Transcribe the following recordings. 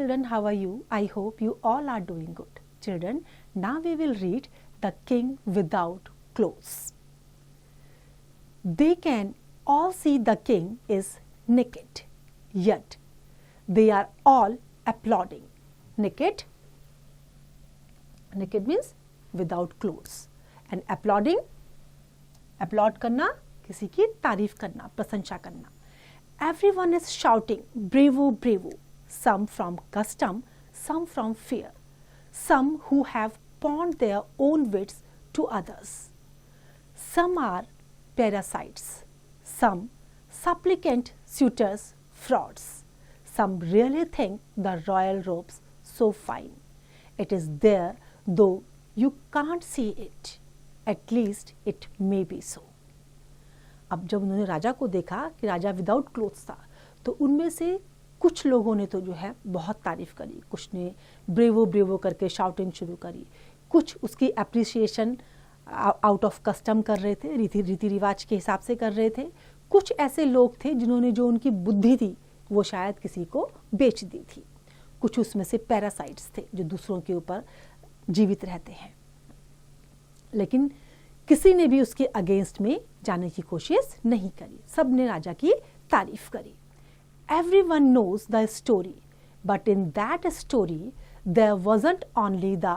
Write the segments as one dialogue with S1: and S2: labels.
S1: children, how are you? I hope you all are doing good. Children, now we will read The King Without Clothes. They can all see the king is naked, yet they are all applauding. Naked? Naked means without clothes. And applauding? Applaud करना, किसी की तारीफ करना, प्रशंसा करना. Everyone is shouting, bravo, bravo. Some from custom, some from fear. Some who have pawned their own wits to others. Some are parasites. Some supplicant suitors, frauds. Some really think the royal robes so fine. It is there, though you can't see it. At least it may be so. अब जब उन्होंने राजा को देखा कि राजा without clothes था, तो उनमें से कुछ लोगों ने तो जो है बहुत तारीफ करी, कुछ ने ब्रेवो ब्रेवो करके शाउटिंग शुरू करी, कुछ उसकी एप्रिसिएशन आउट ऑफ कस्टम कर रहे थे, रीति रिवाज के हिसाब से कर रहे थे. कुछ ऐसे लोग थे जिन्होंने जो उनकी बुद्धि थी वो शायद किसी को बेच दी थी. कुछ उसमें से पैरासाइट्स थे जो दूसरों के ऊपर जीवित रहते हैं. लेकिन किसी ने भी उसके अगेंस्ट में जाने की कोशिश नहीं करी. सब ने राजा की तारीफ करी. Everyone knows the story, but in that story there wasn't only the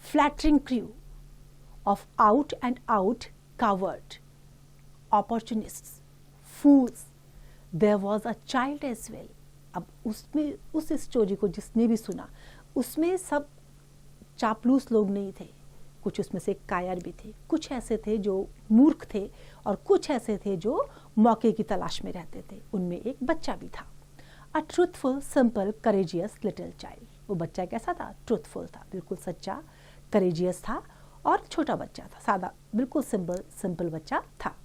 S1: flattering crew of out and out coward opportunists, fools. There was a child as well. अब उसमें उस स्टोरी को जिसने भी सुना उसमें सब चापलूस लोग नहीं थे. कुछ उसमें से कायर भी थे, कुछ ऐसे थे जो मूर्ख थे और कुछ ऐसे थे जो मौके की तलाश में रहते थे. उनमें एक बच्चा भी था. A truthful, simple, courageous little child. वो बच्चा कैसा था? ट्रूथफुल था, बिल्कुल सच्चा, करेजियस था और छोटा बच्चा था, सादा, बिल्कुल सिंपल बच्चा था.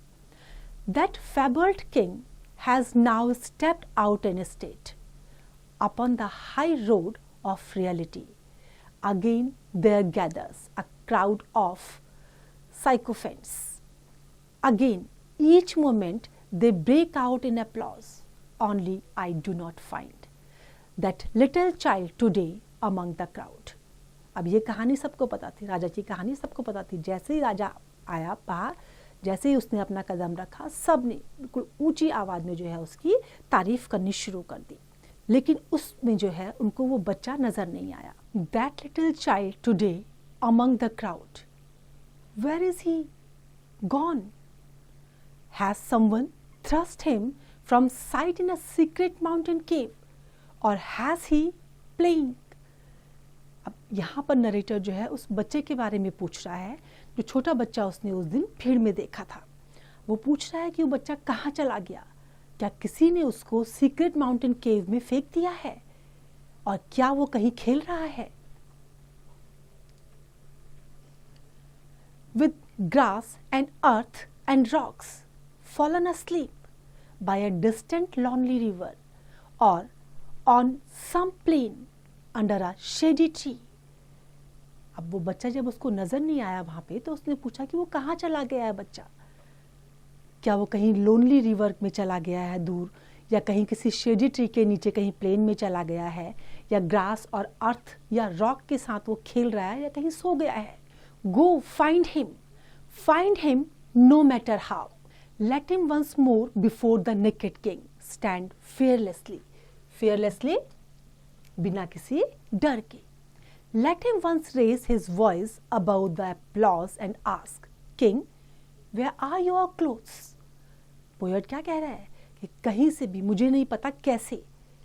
S1: That fabled king has now stepped out in state upon the high road of reality. Again there gathers a crowd of sycophants. Again, each moment they break out in applause. Only I do not find that little child today among the crowd. अब ये कहानी सबको पता थी, राजा की कहानी सबको पता थी. जैसे ही राजा आया बाहर, जैसे ही उसने अपना कदम रखा, सब ने बिल्कुल ऊंची आवाज़ में जो है उसकी तारीफ करनी शुरू कर दी. लेकिन उसमें जो है उनको वो बच्चा नजर नहीं आया. That little child today among the crowd, where is he gone? Has someone thrust him from sight in a secret mountain cave, or has he playing? अब यहाँ पर नरेटर जो है उस बच्चे के बारे में पूछ रहा है जो छोटा बच्चा उसने उस दिन भीड़ में देखा था. वो पूछ रहा है कि वो बच्चा कहाँ चला गया. क्या किसी ने उसको सीक्रेट माउंटेन केव में फेंक दिया है और क्या वो कहीं खेल रहा है. With grass and earth and rocks fallen asleep by a distant lonely river or on some plain under a shady tree. अब वो बच्चा जब उसको नजर नहीं आया वहां पे तो उसने पूछा कि वो कहाँ चला गया है बच्चा. क्या वो कहीं लोनली रिवर में चला गया है दूर, या कहीं किसी शेडी ट्री के नीचे कहीं प्लेन में चला गया है, या ग्रास और अर्थ या रॉक के साथ वो खेल रहा है, या कहीं सो गया है. Go find him no matter how. Let him once more before the naked king stand fearlessly बिना किसी डर के. Let him once raise his voice above the applause and ask, king where are your clothes. Poet क्या कह रहा है कि कहीं से भी, मुझे नहीं पता कैसे,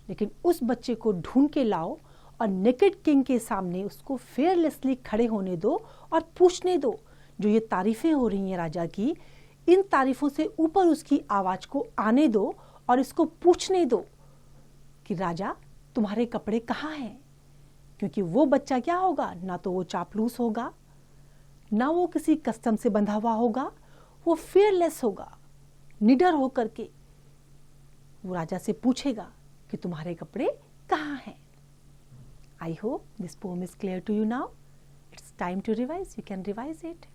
S1: लेकिन उस बच्चे को ढूंढ के लाओ और नेकेड किंग के सामने उसको फेयरलेसली खड़े होने दो और पूछने दो. जो ये तारीफें हो रही हैं राजा की, इन तारीफों से ऊपर उसकी आवाज को आने दो और इसको पूछने दो कि राजा तुम्हारे कपड़े कहाँ हैं. क्योंकि वो बच्चा क्या होगा, ना तो वो चापलूस होगा, ना वो किसी कस्टम से बंधा हुआ होगा. वो फेयरलेस होगा, निडर होकर के वो राजा से पूछेगा कि तुम्हारे कपड़े कहाँ हैं. I hope this poem is clear to you now. It's time to revise. You can revise it.